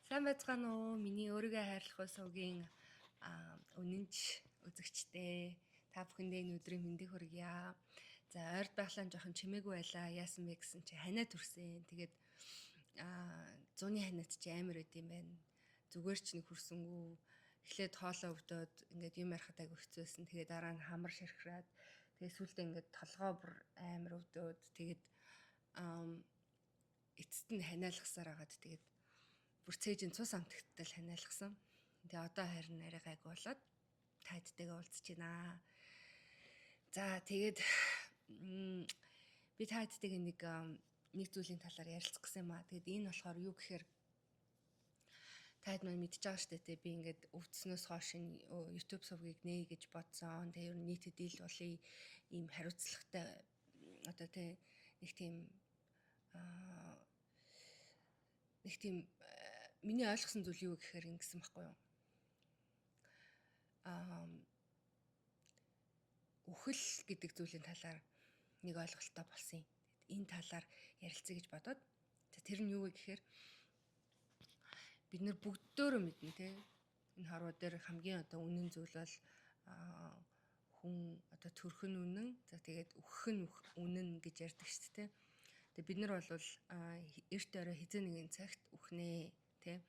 Сайн байцгаана уу? Миний өөрийгөө хайрлах сувгийн үнэнч үзэгчтэй. Та бүхэндээ энэ өдрийн мэндийг хүргье. За, ойрд байхлаа жоохон чимээгүй байлаа. Яасан бэ гэсэн чи ханаа төрсөн. Тэгээд 100-ны ханаад чи амар өд юм байна. Зүгээр ч нэг хүрсэнгүү. Эхлээд хоолоо өвдөөд ингээд юм ярихад айгу хэцүүсэн. Тэгээд дараа нь хамар ширхраад тэгээд сүүлдээ ингээд толгоо бүр амар өвдөөд тэгээд эцэст нь ханиалгасаар агаад тэгээд бүр цээжин цус амтгттай л ханиалгасан. Тэгээ одоо харин арай гайг болоод тайдтайгаа уулзч байна. За тэгээд би тайдтайгаа нэг зүйлийн талаар ярилцах гэсэн юм аа. Тэгээд энэ болохоор юу гэхээр тайд маань мэдчихэж байгаа шүү дээ. Би ингээд өвдснөөс хойш YouTube сувгийг нээ гэж бодсон. Тэгээ ер нь нийтэд ил болын ийм хариуцлагатай одоо тэг нэг тийм миний ойлгосон зүйл юу гэхээр ингэсэн байхгүй юу? Үхэл гэдэг зүйлийн талаар нэг ойлголттой болсон юм. Энэ талаар ярилцъя гэж бодоод тэр нь юу вэ гэхээр бид нар бүгдөө мэднэ те. Энэ хорвоо дээр хамгийн одоо үнэн зүйл бол хүн одоо төрөх нь үнэн, за тэгээд үхэх нь үнэн гэж ярьдаг шүү дээ. Тэгээ бид нар бол эрт орой хизээ нэгэн цагт үхнэ те.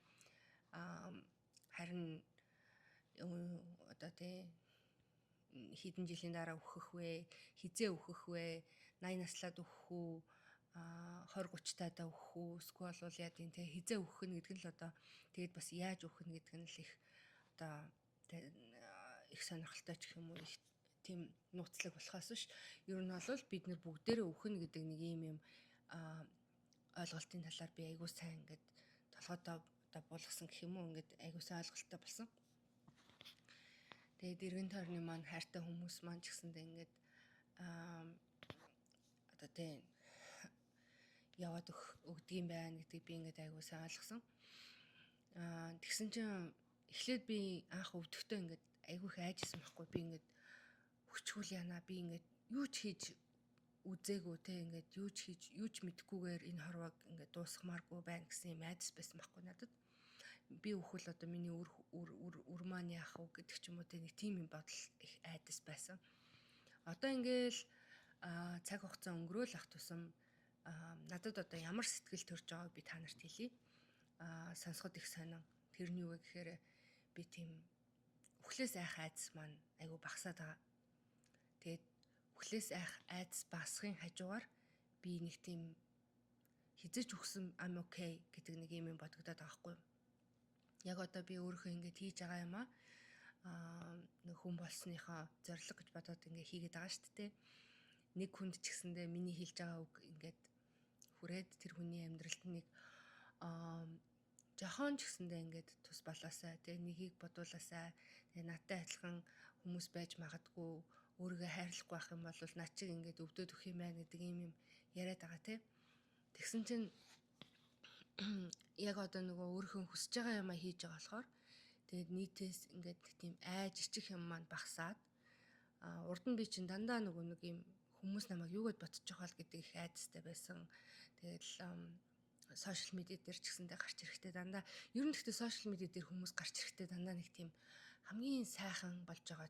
Харин одоо те хэдэн жилийн дараа үхэх вэ? Хизээ үхэх вэ? 80 наслаад үхэх үү? 20 30 таадаа үхэх үү? Эсвэл бол яа тийм те хизээ үхэх нь гэдэг нь л одоо тэгээд бас яаж үхэх нь гэдэг нь л их одоо их сонирхолтой ч юм уу их тийм нууцлаг болохоос ш. Ер нь бол бид нар бүгдээрээ үхнэ гэдэг нэг юм ойлголтын талаар би айгуу сайн ингээд толгойдоо одоо буулгасан гэх юм уу ингээд айгуу сайн ойлголттой болсон. Тэгээд эргэн тойрны маань хайртай хүмүүс маань ч гэсэндээ ингээд одоо тийм яваад өгдөг юм байна гэдгийг би ингээд айгуу сайн ойлгосон. Тэгсэн чинь эхлээд би анх өвдөлтөө ингээд айгуу их айжсэн байхгүй. Би ингээд өчгөл яана би ингээд юу ч хийж үзээгүй те ингээд юу ч мэдхгүйгээр энэ хорвоог ингээд дуусгамааргүй байна гэсэн юм айдас байсан байхгүй надад. Би өхөл одоо миний үр маань яах вэ гэдэг ч юм уу те нэг тийм юм бодол их айдас байсан. Одоо ингээл цаг хугацаа өнгөрөөл ах тусам надад одоо ямар сэтгэл төрж байгааг би та нарт хэлье. Сонсоход их сонин. Тэр нь юу вэ гэхээр би тийм үхлээс айх айдас маань айгу багасаад байгаа. Тэгээд үхлээс айх айдас багасхын хажуугаар би нэг тийм хизэж үхсэн I'm okay гэдэг нэг юм бодогдоод байгаа хгүй. Яг одоо би өөрийнхөө ингэж хийж байгаа юм нэг хүн болсныхоо зорилго гэж бодоод ингэ хийгээд байгаа шүү дээ. Нэг хүнд ч гэсэндээ миний хэлж байгаа үг ингээд хүрээд тэр хүний амьдралд нэг жохон ч гэсэндээ ингээд тус болоосаа тэг нэгийг бодуулаасаа тэг надтай адилхан хүмүүс байж магадгүй өөрийгөө хайрлахгүй байх юм бол над чиг ингээд өвдөд өгөх юм байна гэдэг юм яриад байгаа тий. Тэгсэн чинь яг одоо нөгөө өөрийнхөө хүсэж байгаа юмаа хийж байгаа болохоор тэгээд нийтээс ингээд тийм айж ичих юм маань багасаад урд нь би чинь дандаа нөгөө нэг юм хүмүүс намайг юугээд бодож байгаа л гэдэг их айдастай байсан. Тэгэл сошиал медиа дээр ч гэсэндээ гарч ирэхдээ дандаа ер нь гэхдээ сошиал медиа дээр хүмүүс гарч ирэхдээ дандаа нэг тийм хамгийн сайхан болж байгаа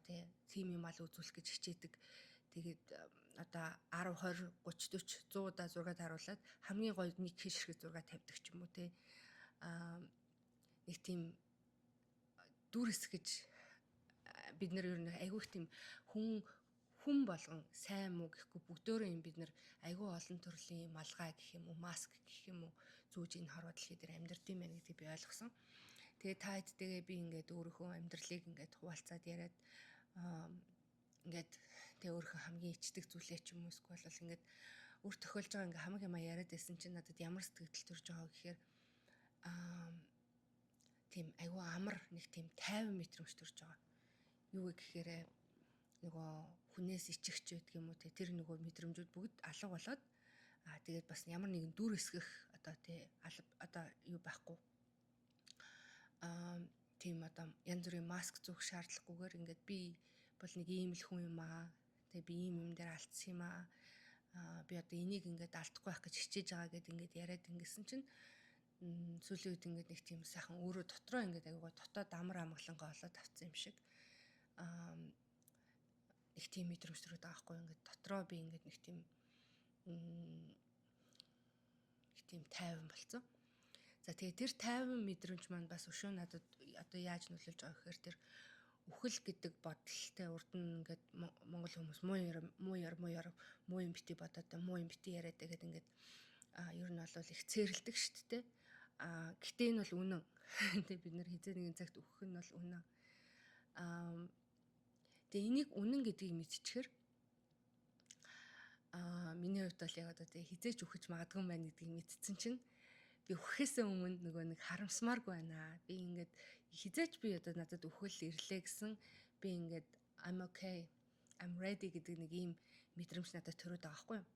тийм юм ал үзүүлэх гэж хичээдэг. Тэгээд одоо 10 20 30 40 100 удаа зураг харуулад хамгийн гоё нэг хийшрэг зураг тавьдаг ч юм уу те. Нэг тийм дүрс гэж бид нар ер нь айгүйх тийм хүн болгон сайн муу гэхгүй бүгдөө юм бид нар айгүй олон төрлийн малгай гэх юм уу маск гэх юм уу зүүж энэ хорвоо дэлхий дээр амьдрд юм байна гэдгийг би ойлгосон. Тэгээ тайдтэйгээ би ингээд өөрийнхөө амьдралыг ингээд хуваалцаад яриад ингээд тэгээ өөрийнхөө хамгийн ичдэг зүйлээ ч юм уу эсвэл бол ингээд өөр тохиолж байгаа ингээд хамаг юмаа яриад байсан чинь надад ямар сэтгэл төрж байгаа гэхээр тийм айгүй амар нэг тийм 50 мэтрэмж төрж байгаа. Юу вэ гэхээр нөгөө хүнээс ичгч байдаг юм уу те тэр нөгөө мэдрэмжүүд бүгд алга болоод тэгээд бас ямар нэгэн дүр эсгэх одоо одоо юу байхгүй тийм одоо янз бүрийн маск зүүх шаардлагагүйгээр ингээд би бол нэг ийм л хүн юм аа тэгээ би ийм юм дээр алдсан юм аа би одоо энийг ингээд алдахгүй байх гэж хичээж байгаа гэдээ ингээд яриад ингэсэн чинь сүүлийн үед ингээд нэг тийм сайхан өөрөө дотроо ингээд аюугаа дотоод амар амгалангаа олоод авсан юм шиг их тийм мэдрэмж төрөд байгаа байхгүй ингээд дотроо би ингээд нэг тийм тайван болцсон. За тэгээ тэр тайван мэдрэмж маань бас өшөө надад одоо яаж нөлөөлж байгаа гэхээр тэр үхэл гэдэг бодолтой урд нь ингээд монгол хүмүүс муу юм бити бодоод муу юм бити яриад тэгээд ингээд ер нь бол их цээрэлдэг шүү дээ. Гэтэ энэ бол үнэн. Тэгээ бид нэр хизээ нэгэн цагт үхэх нь бол үнэн. Тэгээ энийг үнэн гэдгийг мэдчихэр миний хувьд бол яг одоо тэгээ хизээч үхэж магадгүй байна гэдгийг мэдсэн чинь би үхэхээс өмнө нөгөө нэг харамсмааргүй байна. Би ингээд хизээч би одоо надад үхэл ирлээ гэсэн би ингээд I'm okay, I'm ready гэдэг нэг ийм мэдрэмж надад төрөөд байгаа байхгүй юу.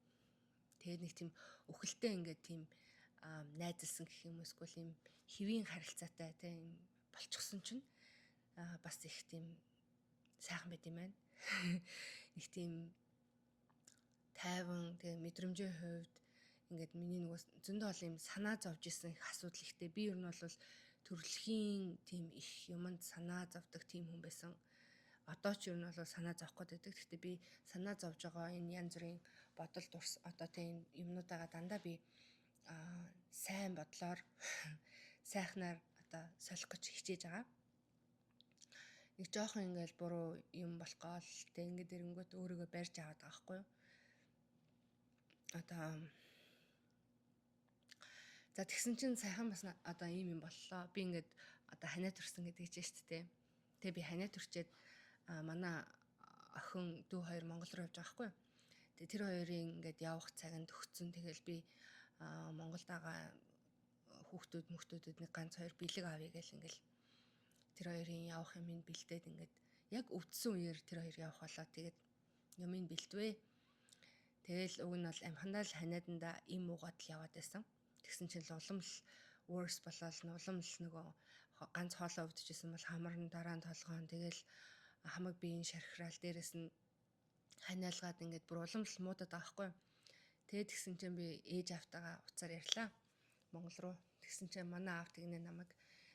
Тэгээд нэг тийм үхэлтэй ингээд тийм найзалсан гэх юм эсвэл ийм хэвийн харилцаатай тийм болчихсон чинь бас их тийм сайхан байт юм байна. Нэг тийм тайван тэгээ мэдрэмжийн хувьд ингээд миний нөгөө зөндөө бол юм санаа зовж исэн их асуудал ихтэй. Би ер нь бол төрөлхийн тийм их юмд санаа зовдөг тийм хүн байсан. Одоо ч ер нь бол санаа зовх гээд байдаг. Гэхдээ би санаа зовж байгаа энэ янз бүрийн бодол дурс одоо тийм юмнуудаа дандаа би сайн бодлоор сайхнаар одоо солих гэж хичээж байгаа. Нэг жоохон ингээл буруу юм болохгүй л тэг ингээд эрэнгүүт өөрийгөө барьж аваад байгаа байхгүй юу. Одоо за тэгсэн чинь сайхан бас одоо ийм юм боллоо. Би ингээд одоо ханаа төрсөн гэдэг чинь шүү дээ. Тэгээ би ханаа төрчээд манай охин дүү хоёр Монгол руу явж байгаа байхгүй юу. Тэгээ тэр хоёрын ингээд явах цагт өгцөн. Тэгэл би Монголд байгаа хүүхдүүдэд нэг ганц хоёр бэлэг авъя гэл ингээл тэр хоёрын явах юмыг бэлдээд ингээд яг өвдсөн үеэр тэр хоёр явах болоо. Тэгээд юмыг бэлдвэ. Тэгэл уг нь бол амхандаа л ханиаданда им уугаад л яваад байсан. Тэгсэн чинь улам л worse болоод улам л нөгөө ганц хоолоо өвдөжсэн бол хамар нь дараа нь толгоон тэгэл хамаг биеийн шархраал дээрэс нь ханиалгаад ингээд бүр улам л муудаад байгаа байхгүй. Тэгээд тэгсэн чинь би ээж автагаа уцаар ярьлаа Монгол руу. Тэгсэн чинь манай аав тэгнэ намайг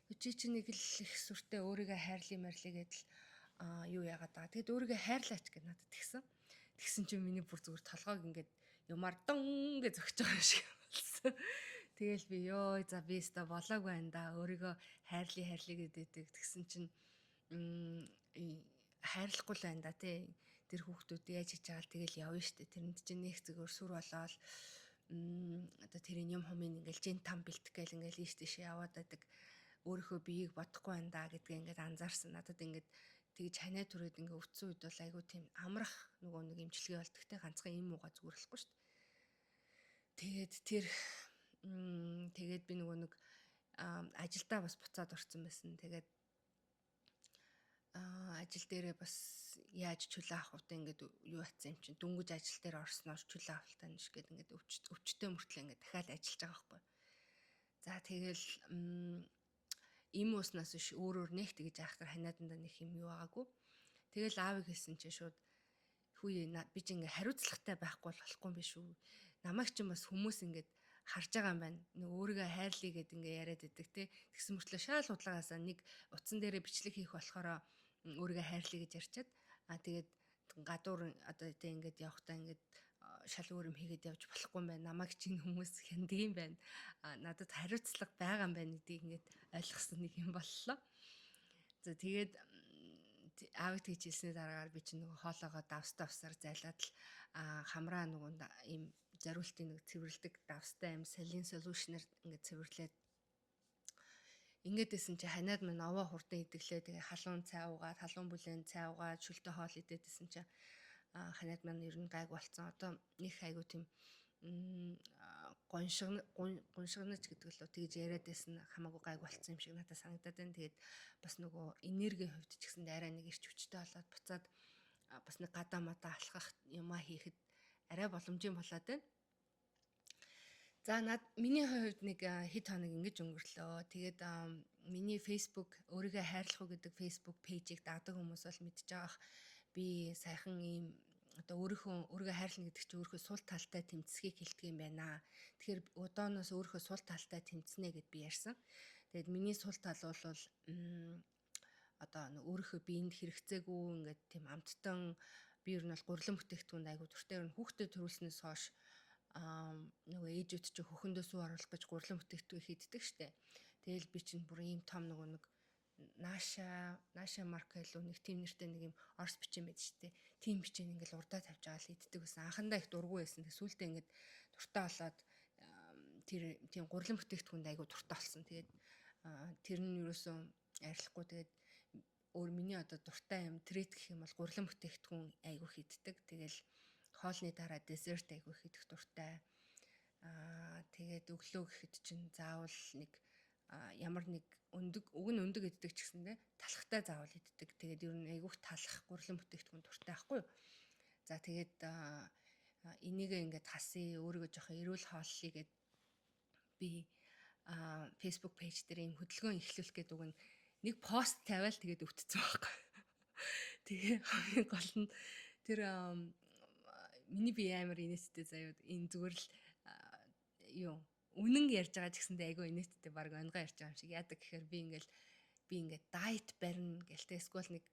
чи нэг л их сүртэй өөрийгөө хайрлаа марлаа гэдэл юу яагаад байгаа. Тэгэд өөрийгөө хайрлаач гэж надад тэгсэн. Тэгсэн чинь миний бүр зүгээр толгойг ингээд юмар дун гэж зөгч байгаа юм шиг болсон. Тэгэл би ёо за би өстө болоог байна да. Өөрийгөө хайрлаа гэдэг. Тэгсэн чинь хайрлахгүй л байна да тий. Тэр хүүхдүүд яаж хийж байгаа л тэгэл явна штэ. Тэрэнд чинь нэг зүгээр сүр болоод одоо тэрийн юм хумын ингээл жин там бэлтэх гээл ингээл ийш тийш яваад байдаг. Өөрийнхөө биеийг бодохгүй байна да гэдгээ ингээд анзаарсан. Надад ингээд тэгж ханаа түрээд ингээд өвцсөн үед бол айгүй тийм амрах нөгөө нэг имчилгээ болдог те ганцхан юм уугаа зүгэрлэхгүй штэ. Тэгээд би нөгөө нэг ажилдаа бас буцаад орсон байсан. Тэгээд ажил дээрээ бас яаж чөлөө авах вэ ингээд юу атсан юм чинь дөнгөж ажил дээр орсноор чөлөө авалтаа нэш гээд ингээд өвчтөе мөртлөө ингээд дахиад ажиллаж байгаа байхгүй. За тэгэл им ууснаас биш өөрөөр нэг тэгж яахтар ханиаданда нэг юм юу байгаагүй. Тэгэл аавыг хэлсэн чинь шууд хүү би ч ингээ хариуцлагатай байхгүй болохгүй юм биш үү. Намайг ч бас хүмүүс ингээд харж байгаа юм байна. Нэг өөрийгөө хайрлая гэд ингээ яриад байдаг те. Тэгсэн мөртлөө шаал худлагаасаа нэг утсан дээрээ бичлэг хийх болохоор өөрийгөө хайрлая гэж ярьчаад тэгээд гадуур одоо тэ ингээд явахдаа ингээд шал өөр юм хийгээд явж болохгүй юм байна. Намайг чинь хүмүүс хяндаг юм байна. Надад хариуцлага байгаа юм байна гэдгийг ингээд ойлгосон нэг юм боллоо. За тэгээд аавд гэж хэлсний дараагаар би чинь нөгөө хоолоогоо давсаар зайлаад л хамраа нөгөө ийм зориултын нэг цэвэрлдэг давстай юм салин солюшнер ингээд цэвэрлээд ингээдсэн чи ханиад мань овоо хурдан идэглээ тэгээ халуун цай уугаад халуун бүлээн цай уугаад шүлтэ хоол идээдсэн чи ханиад мань ер нь гайг болцсон. Одоо нэг айгу тийм гоншигнаж гэдэг лөө тэгж яриад байсан хамаагүй гайг болцсон юм шиг надад санагдаад байна. Тэгээд бас нөгөө энергийн хувьд ч гэсэн арай нэг ирч хүчтэй болоод буцаад бас нэг гадаа мадаа алхах юмаа хийхэд арай боломжийн болоод байна. За миний хувьд нэг хэд хоног ингэж өнгөрлөө. Тэгээд миний Facebook өөрийгөө хайрлах уу гэдэг Facebook пэйжийг дагдаг хүмүүс бол мэдж байгаах. Би сайхан ийм одоо өөрийгөө хайрлна гэдэг чинь өөрийнхөө сул талтай тэмцэхийг хэлдэг юм байна. Тэгэхээр одооноос өөрийнхөө сул талтай тэмцэнэ гэд би ярьсан. Тэгээд миний сул тал бол одоо өөрийнхөө биеинд хэрэгцээгүй ингээд тийм амттан би ер нь бол гурилан бүтээгдэхүүнд айгуу дуртай. Ер нь хүүхдэд төрүүлснээс хойш нөгөө ээжүүд чинь хөхөндөө сүү оруулах гэж гурилан бүтээгдэхүүн хийддэг штэ. Тэгэл би чинь бүр ийм том нөгөө нэг Наша марка илүү нэг тийм нэртэй нэг юм орс бичэн байдаг штэ. Тийм бичэн ингээл урдаа тавьж байгаа л иддэг байсан. Анхандаа их дургүй байсан. Тэг сүүлдээ ингээд дуртай болоод тэр тийм гурилан бүтээгдэхүүнд айгуу дуртай болсон. Тэгээд тэр нь юусэн арилахгүй. Тэгээд өөр миний одоо дуртай юм трет гэх юм бол гурилан бүтээгдэхүүн айгуу хийддэг. Тэгэл хоолны дараа десерт айгуу хийдэх дуртай. Тэгээд өглөө гэхэд чинь заавал нэг ямар нэг уг нь өндөг иддэг ч гэсэндээ талхтай заавал иддэг. Тэгээд ер нь айгүйх талах гурилан бүтээгдэхүүн дуртай байхгүй юу. За тэгээд энийгээ ингээд хасъя өөрийгөө жоохон эрүүл хооллоё гэд би Facebook пэйж дээр юм хөдөлгөөн эхлүүлэх гэдэг үг нь нэг пост тавиал тэгээд өвдсөн байхгүй. Тэгээ хамгийн гол нь тэр миний би амар инээдтэй заяа энэ зүгээр л юу үнэн ярьж байгаа ч гэсэндээ айгүй инээдтэй баг онгоо ярьж байгаа юм шиг яадаг гэхээр би ингээд дайет барина гэлтэй эсвэл нэг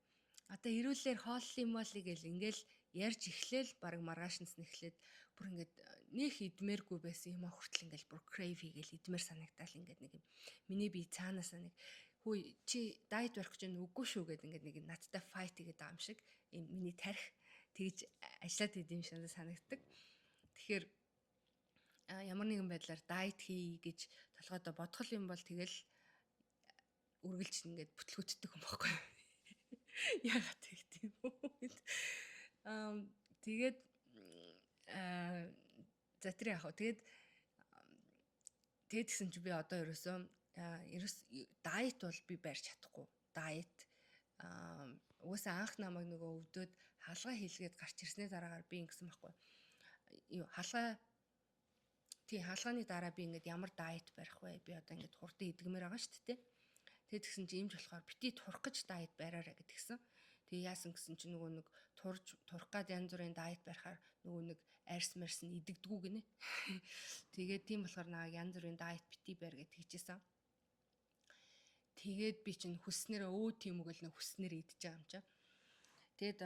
одоо эрүүлэр хооллох юм бол гэл ингээл ярьж эхлээл баг маргаашнаас нэхлээд бүр ингээд нэг идмээргүй байсан юм хүртэл ингээл бүр crave хийгээл идмээр санагдал ингээд нэг юм миний би цаанаасаа нэг хүү чи дайет барих гэж үгүй шүү гэд ингээд нэг надтай файт хийгээд байгаа юм шиг юм миний тарих тэгж ажиллаад идэм шиг санагддаг. Тэгэхээр ямар нэгэн байдлаар дайет хий гэж толгойдоо бодгол юм бол тэгэл үргэлж ингээд бүтлгүйтдэг юм баггүй. Яагаад тэгдэв үү? Тэгээд за тэр яах вэ? Тэгээд гэсэн чи би одоо ерөөсөө дайет бол би барьж чадахгүй. Дайет угаасаа анх намайг нөгөө өвдөд хаалгаа хийлгээд гарч ирснээр дараагаар би ингэсэн байхгүй. Хаалгааны дараа би ингээд ямар дайет барих вэ? Би одоо ингээд хурдан идгмээр байгаа шүү дээ. Тэгээд тэгсэн чи имж болохоор бити турах гэж дайет бариараа гэдгсэн. Тэгээ яасан гэсэн чи нөгөө нэг турах гад янз бүрийн дайет барихаар нөгөө нэг арьс марс нь идэгдгүү гинэ. Тэгээд тийм болохоор наа янз бүрийн дайет бити барь гэж хэлжсэн. Тэгээд би чинь хүснээрээ тийм үгэл нэг хүснээр идэж байгаа юм чаа. Тэгээд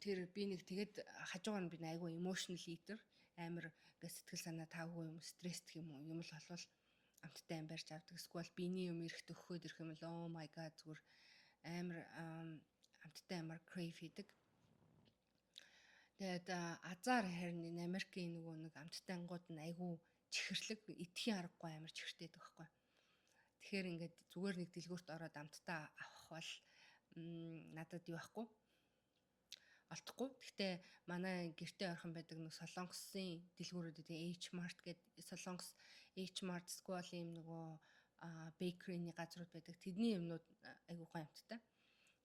тэр би нэг тэгээд хажуугаар нь би айгүй emotional eater амар ингээ сэтгэл санаа таагүй юм стресстэй юм уу юм л болвол амттай юм барьж авдаг. Эсвэл биений юм эрэхт өгөхөд ирэх юм бол oh my god зүгээр амар амттай амар crave хийдэг. Тэгээд азар харин энэ Америкийн нөгөө нэг амттай ангууд нь айгүй чихэрлэг идэхийн аргагүй амар чихэртэйдэг байхгүй. Тэгэхээр ингээд зүгээр нэг дэлгүүрт ороод амттай авах бол надад юу байхгүй олдохгүй. Гэхдээ манай гэртээ ойрхон байдаг нэг Солонгосын дэлгүүрүүд гэдэг H-Mart гэдэг Солонгос H-Mart School юм нөгөө bakery-ний газрууд байдаг. Тэдний юмнууд айгуу гоё амттай.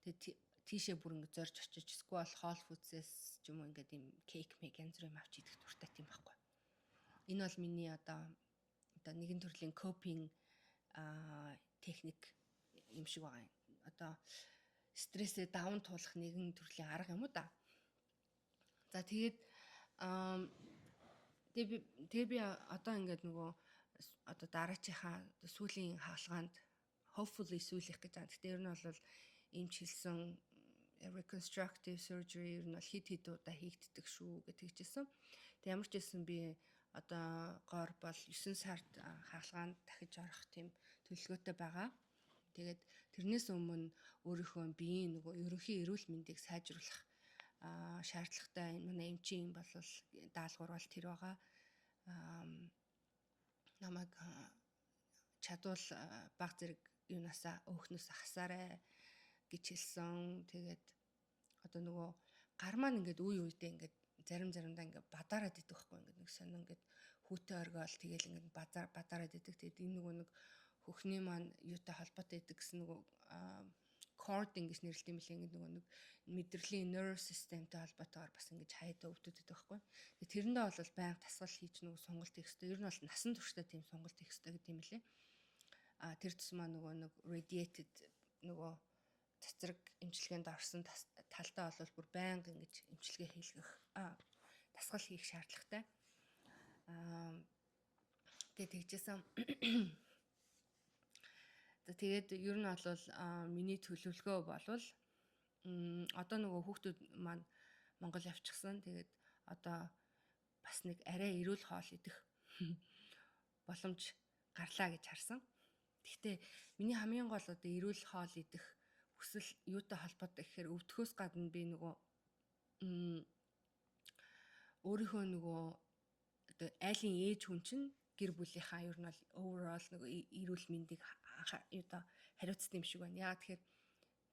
Тэгээд тийшээ бүр ингэ зорж очиж School Whole Foods-ээс ч юм уу ингээд юм кейк мэг янз бүр юм авч идэх дуртай тийм байхгүй. Энэ бол миний одоо нэгэн төрлийн coping техник юм шиг байгаа юм. Одоо стрессээ даван туулах нэгэн төрлийн арга юм уу да. За тэгээд би одоо ингээд нөгөө одоо дараачихаа сүүлийн хаалгаанд hopefully сүүлэх гэж байна. Гэтэ ер нь бол эмч хэлсэн reconstructive surgery ер нь бол хэд удаа хийгддэг шүү гэж хэлжсэн. Тэг ямар ч байсан би одоо гоор бол 9 сард хаалгаанд дахиж орох тийм төлөвлөгөөтэй байгаа. Тэгээд тэрнээс өмнө өөрийнхөө биеийн нөгөө ерөнхий эрүүл мэндийг сайжруулах шаардлагатай манай эмчийн бол даалгавар бол тэр байгаа. Намайг чадвал баг зэрэг юунасаа өөхнөөс хасаарай гэж хэлсэн. Тэгээд одоо нөгөө гар маань ингээд үе үедээ ингээд заримдаа ингээд бадаараад идэх байхгүй ингээд нэг сонин ингээд хүүтэй оргиол тэгэл ингээд бадаараад идэх. Тэгээд энэ нөгөө нэг хөхний маань юутай холбоотой идэг гэсэн нөгөө cording гэж нэрлэдэг юм лээ. Ингээд нөгөө нэг мэдрэлийн nerve systemтэй холбоотойгоор бас ингэж хайдаа өвдөд идэх байхгүй. Тэгээд тэрэндээ бол байнга тасгал хийж нөгөө сонголт хийх хэрэгтэй. Ер нь бол насан туршдаа тийм сонголт хийх хэрэгтэй гэдэг юм лээ. Тэр тусмаа нөгөө нэг radiated нөгөө цацраг эмчилгээнд орсон талдаа бол бүр байнга ингэж эмчилгээ хийлгэх дасгал хийх шаардлагатай. Тэгээд тэгжсэн. Тэгээд ер нь бол миний төлөвлөгөө болвол одоо нөгөө хүүхдүүд маань Монгол явчихсан. Тэгээд одоо бас нэг арай эрүүл хоол идэх боломж гарлаа гэж харсан. Гэхдээ миний хамгийн гол одоо эрүүл хоол идэх хүсэл юутай холбоотой гэхээр өвдөхөөс гадна би нөгөө өөрийнхөө нөгөө одоо айлын ээж хүн чинь гэр бүлийнхаа ер нь бол overall нөгөө эрүүл мэндийг одоо хариуцсан юм шиг байна. Яагаад тэгэхээр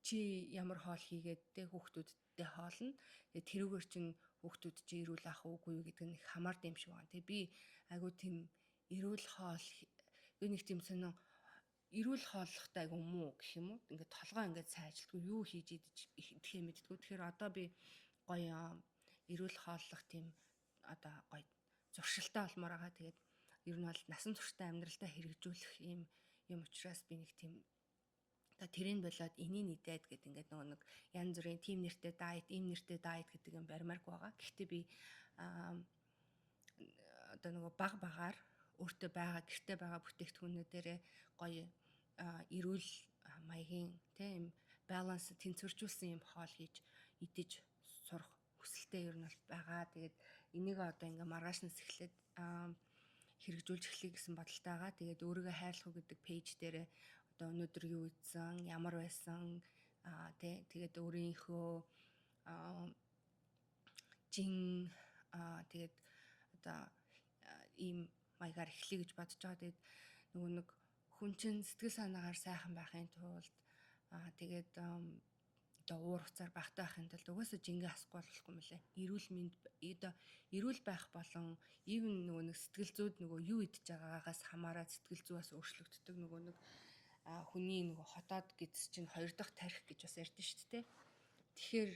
чи ямар хоол хийгээд тэ хүүхдүүдтэй хоолно. Тэгээ тэрүүгээр чинь хүүхдүүд чи эрүүл ах уугүй юу гэдэг нь хамаард юм шиг байна. Тэгээ би айгуу тийм эрүүл хоол нэг тийм сонио эрүүл хооллохтай айгуу муу гэх юм уу. Ингээд толгой ингээд сайн ажилтгүй юу хийж идэхээ мэдтгүү. Тэгэхээр одоо би гоё эрүүл хооллох тийм одоо гоё зуршилтай болмоор байгаа. Тэгээд ер нь бол насан туршдаа амьдралдаа хэрэгжүүлэх юм учраас би нэг тийм одоо тэрийг болоод энийг нийтээд гэдэг ингээд нөгөө нэг янз бүрийн тим нэртэй дайет, им нэртэй дайет гэдэг юм баримааргүй байгаа. Гэхдээ би одоо нөгөө багаар өөртөө байгаа гэртээ байгаа бүтээгдэхүүнүүдээрээ гоё эрүүл маягийн тийм баланс тэнцвэржүүлсэн юм хоол хийж идэж сурах хүсэлтэй ер нь бол байгаа. Тэгээд энийг одоо ингээ маргаашнаас эхлээд хэрэгжүүлж эхлэе гэсэн бодолтой байгаа. Тэгээд өөрийгөө хайрлах гэдэг пэйж дээр одоо өнөөдөр юу ийдсэн, ямар байсан тэгээд өөрийнхөө тэгээд одоо ийм маягаар эхлэе гэж бодож байгаа. Тэгээд нөгөө нэг хүн чинь сэтгэл санаагаар сайхан байхын тулд тэгээд одоо уур хуцаар багтаа байхын тулд угаасаа жингээ асахгүй болохгүй юм лээ. Эрүүл мэнд одоо эрүүл байх болон even нөгөө нэг сэтгэл зүйд нөгөө юу идэж байгаагаас хамаараад сэтгэл зүй бас өөрчлөгддөг. Нөгөө нэг хүний нөгөө хотоод гэдс чинь хоёр дахь тарих гэж бас ярьдэн шүү дээ. Тэгэхээр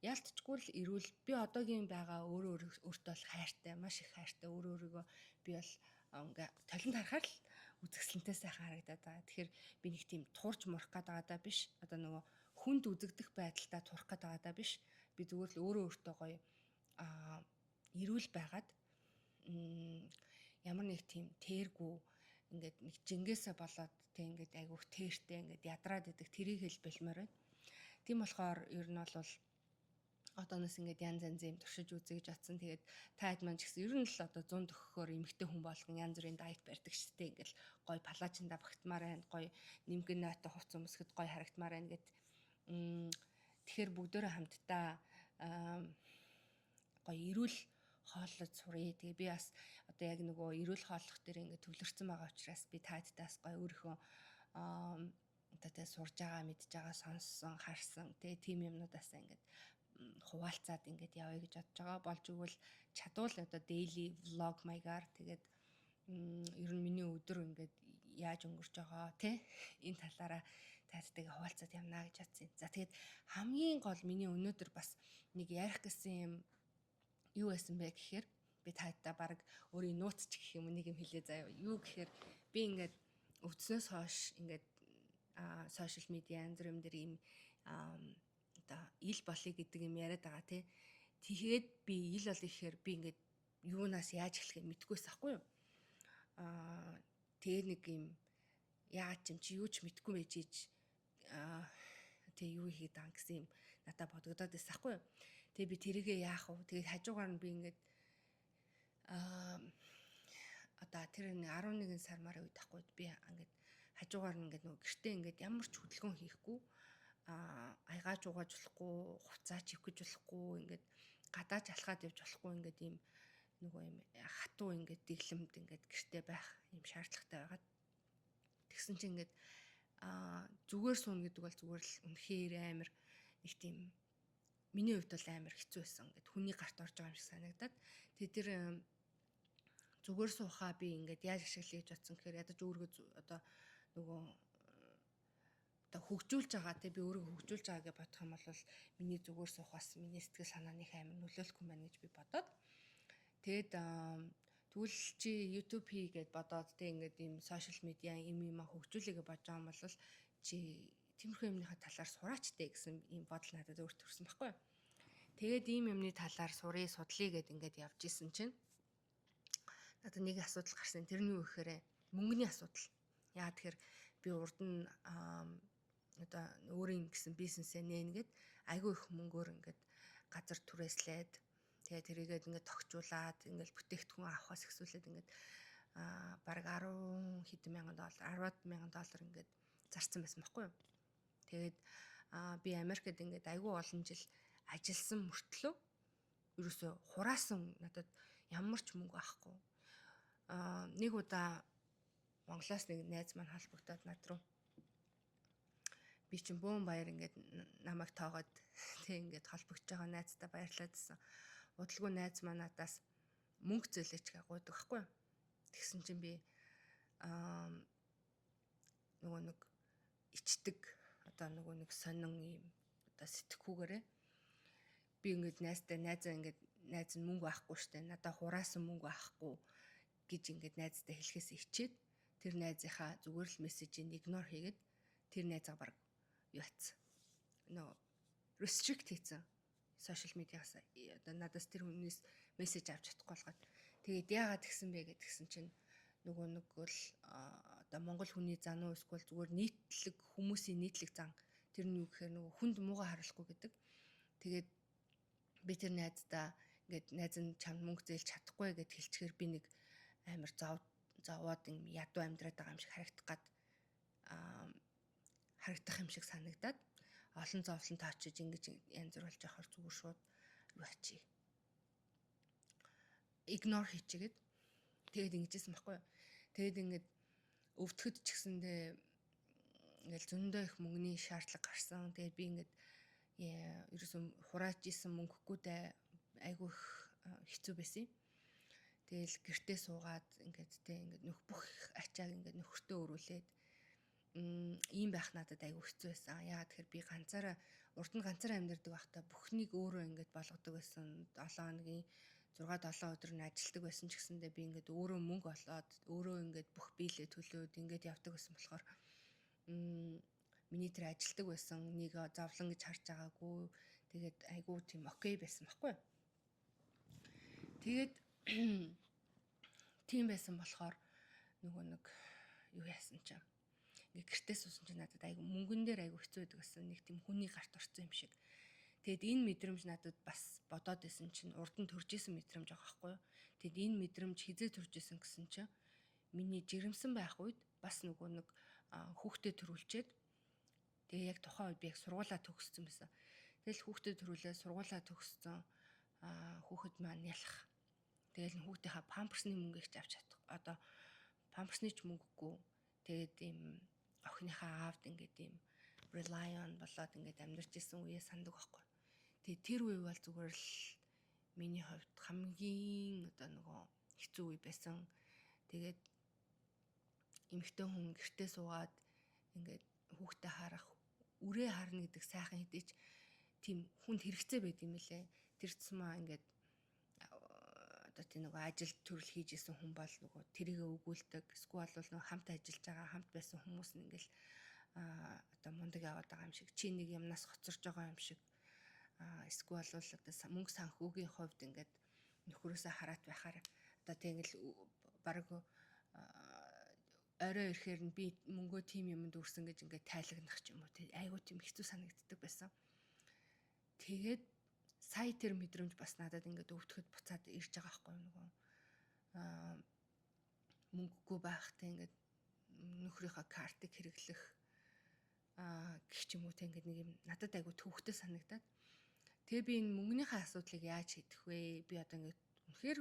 яалтчгүй л эрүүл би одоогийн байгаа өөртөө бол хайртай, маш их хайртай өөрийгөө би бол ингээ талент харахаар л үзэсгэлэнтэй сайхан харагдаад байгаа. Тэгэхээр би нэг тийм туурч мурах гээд байгаа даа биш. Одоо нөгөө хүнд үзэгдэх байдалтай турах гээд байгаа даа биш. Би зүгээр л өөртөө гоё эрүүл байгаад ямар нэг тийм тэргүй ингээд нэг жингээсээ болоод тэг ингээд айгүйх тэртэй ингээд ядраад идэх тэрийг хэл бэлмээр байна. Тийм болохоор ер нь бол одооноос ингээд янз янзын туршиж үзье гэж атсан. Тэгээд таад маань ч гэсэн ер нь л одоо 100 төгөхөөр эмэгтэй хүн болгон янз бүрийн дайет барьдаг шүү дээ. Ингээл гоё палачинда багтмаар байна, гоё нимгэн нойтой хувц өмсгөд гоё харагдмаар байна гэд. Тэгэхээр бүгдөө хамтдаа гоё эрүүл хооллож сурыг. Тэгээ би бас одоо яг нөгөө эрүүл хооллох дээр ингээд төвлөрсөн байгаа учраас би таадтаас гоё өөрийнхөө одоо тэ сурж байгаа, мэдж байгаа, сонссон, харсан тэгээ тийм юмнуудаас ингээд хуваалцаад ингээд явъя гэж бодож байгаа. Болж игэл чадвал одоо daily vlog маягаар тэгээд ер нь миний өдөр ингээд яаж өнгөрч байгаа тий энэ талаараа таадтайгаа хуваалцаад явна гэж бодсон. За тэгээд хамгийн гол миний өнөөдөр бас нэг ярих гэсэн юм юу байсан бэ гэхээр би таадтай баг өөрийн нууц ч гэх юм нэг юм хэлээ заяа. Юу гэхээр би ингээд өвдснөөс хойш ингээд сошиал медиа янз бүрийн дээр ийм одоо ил болъё гэдэг юм яриад байгаа тий. Тэгээд би ил бол ихээр би ингээд юунаас яаж эхлэхээ мэдгүйс ахгүй юу. Тэгээ нэг юм яаж юм чи юу ч мэдгүй байж ийж тэгээ юу хийгээд байгаа гэсэн юм надад бодогдоод байсан ахгүй юу. Тэгээ би тэрийгээ яах вэ? Тэгээд хажуугаар нь би ингээд одоо тэр 11 сар мараа үед ахгүй би ингээд хажуугаар нь ингээд нөгөө гэртээ ингээд ямар ч хөдөлгөөн хийхгүй айгааж угааж болохгүй, хуцаач ивэх гэж болохгүй, ингээд гадаач алхаад явж болохгүй ингээд ийм нөгөө юм хатуу ингээд дэглэмд ингээд гэртээ байх юм шаардлагатай байгаад тэгсэн чинь ингээд зүгээр суuna гэдэг бол зүгээр л үнэхээр амар нэг тийм миний хувьд бол амар хэцүү байсан. Ингээд хүний гарт орж байгаа юм шиг санагдаад тэгээ тэр зүгээр суухаа би ингээд яаж ашиглая гэж бодсон гэхээр ядаж өөргөө одоо нөгөө одоо хөгжүүлж байгаа те би өөрийгөө хөгжүүлж байгаа гэж бодох юм бол миний зүгээр суухаас миний сэтгэл санааны амар нөлөөлөх юм байна гэж би бодоод тэгэд тэгвэл чи YouTube хий гэд бодоод те ингээд ийм сошиал медиа юм хөгжүүлэгээ бодож байгаа юм бол чи тиймэрхүү юмныхаа талаар сураачтай гэсэн ийм бодол надад өөр төрсэн байхгүй. Тэгээд ийм юмны талаар судлаа гэдээ ингээд явж исэн чинь надад нэг асуудал гарсан. Тэрний юу гэхээр мөнгөний асуудал. Яа тэгэхээр би урд нь одоо өөрийн гэсэн бизнесээ нээгээд айгүй их мөнгөөр ингээд газар түрээслээд тэгээд тэрийгээд ингээд тогтчуулаад ингээд бүтээгдэхүүн авахаас ихсүүлээд ингээд бараг 10 хэдэн мянган доллар, 10 мянган доллар ингээд зарцсан байсан байхгүй юу. Тэгээд би Америкт ингээд айгүй олон жил ажилласан мөртлөө ерөөсө хураасан надад ямар ч мөнгө авахгүй. Нэг удаа Монголоос нэг найз маань холбогдоод над руу би чинь бөөн баяр ингээд намайг тоогоод тэг ингээд холбогдож байгаа найзтай баярлаад гэсэн. Удалгүй найз маань надаас мөнгө зөөлөж гайгуудаг байхгүй. Тэгсэн чинь би нөгөө нэг ичдэг одоо нөгөө нэг сонин юм одоо сэтгхүүгээрээ би ингээд найзаа ингээд найз нь мөнгө авахгүй штэ надаа хураасан мөнгө авахгүй гэж ингээд найзтай хэлэхээс ичээд тэр найзынхаа зүгээр л мессежийг игнор хийгээд тэр найзаа баг юу атсан. Нөө restrict хийсэн. Сошиал медиагаас одоо надаас тэр хүнээс мессеж авч чадахгүй болгоод тэгээд яагаад тэгсэн бэ гэдгсэн чинь нөгөө нэг бол одоо монгол хүний зан уу эсвэл зүгээр нийтлэг хүмүүсийн нийтлэг зан тэр нь юу гэхээр нөгөө хүнд муугаа харуулахгүй гэдэг. Тэгээд би тэр найздаа ингээд найз нь чамд мөнгө зээлж чадахгүй гэд хэлчихээр би нэг амар зовоод юм ядуу амьдраад байгаа юм шиг харагдах юм шиг санагдаад олон зовлон таачиж ингэж янз бүр болж явахаар зүгээр шууд юу ачи игнор хийчихгээд тэгээд ингэжсэн байхгүй юу. Тэгээд ингээд өвдөхөд ч гэсэндээ ингээл зөндөө их мөнгөний шаардлага гарсан. Тэгээд би ингээд ерөөсөө хурааж исэн мөнгөггүйдээ айгүй их хэцүү байсан юм. Тэгэл гэртээ суугаад ингээд нөх бүх ачааг ингээд нөхөртөө өрүүлээд ийм байх надад айгүй хэцүү байсан. Яагаад тэгэхээр би урд нь ганцаараа амьдардаг байхдаа бүхнийг өөрөө ингээд болгодог байсан. 7 хоногийн 6-7 өдөр нь ажилладаг байсан ч гэсэндээ би ингээд өөрөө мөнгө олоод өөрөө ингээд бүх биелээ төлөөд ингээд явдаг байсан болохоор миний тэр ажилладаг байсан нэг зовлон гэж харж байгаагүй. Тэгээд айгүй тийм окей байсан байхгүй. Тэгээд тийм байсан болохоор нөгөө нэг юу яасан ч ингээ гэртээ суусан чинь надад айгүй мөнгөн дээр айгүй хэцүү байдаг гэсэн нэг тийм хүний гарт орсон юм шиг. Тэгэд энэ мэдрэмж надад бас бодоод исэн чинь урд нь төрж исэн мэдрэмж байгаа байхгүй юу. Тэгэд энэ мэдрэмж хизээ төрж исэн гэсэн чинь миний жирэмсэн байх үед бас нөгөө нэг хүүхдэд төрүүлчихэд тэгээ яг тухайн үед би яг сургуулаа төгссөн байсан. Тэгэл хүүхдэд төрүүлээ сургуулаа төгссөн хүүхэд маань ялах. Тэгэл хүүхдийнхаа памперсны мөнгө их авч чадах. Одоо памперсны ч мөнгөгүй. Тэгээд ийм охиныхаа аавд ингээд ийм rely on болоод ингээд амьдарч исэн үеэ сандаг байхгүй. Тэгээд тэр үе бол зүгээр л миний хувьд хамгийн одоо нөгөө хэцүү үе байсан. Тэгээд эмэгтэй хүн гэртээ суугаад ингээд хүүхдээ харах, үрээ харна гэдэг сайхан хэдийч тийм хүнд хэрэгцээ байд юм лээ. Тэр цэсмаа ингээд одоо тийм нөгөө ажил төрөл хийж исэн хүн бол нөгөө тэрийгэ өгүүлдэг. Эсвэл бол нөгөө хамт ажиллаж байгаа хамт байсан хүмүүс нь ингээл одоо мундаг яваад байгаа юм шиг чи нэг юмнаас хоцорж байгаа юм шиг эсвэл бол одоо мөнгө санхүүгийн хувьд ингээд нөхрөөсөө хараат байхаар одоо тийм ингээл баг орой ирэхээр нь би мөнгөө тийм юмд үрсэн гэж ингээд тайлагнах ч юм уу тий айгуу тийм хэцүү санагддаг байсан. Тэгээд сая тэр мэдрэмж бас надад ингээд өвдөхөд буцаад ирж байгаа байхгүй нөгөө мөнгөгүй байхтай ингээд нөхрийнхөө картыг хэрэглэх гэх ч юм уу те ингээд нэг юм надад айгу төвхтэй санагдаад тэгээ би энэ мөнгөнийхөө асуудлыг яаж шийдэх вэ? Би одоо ингээд үнэхээр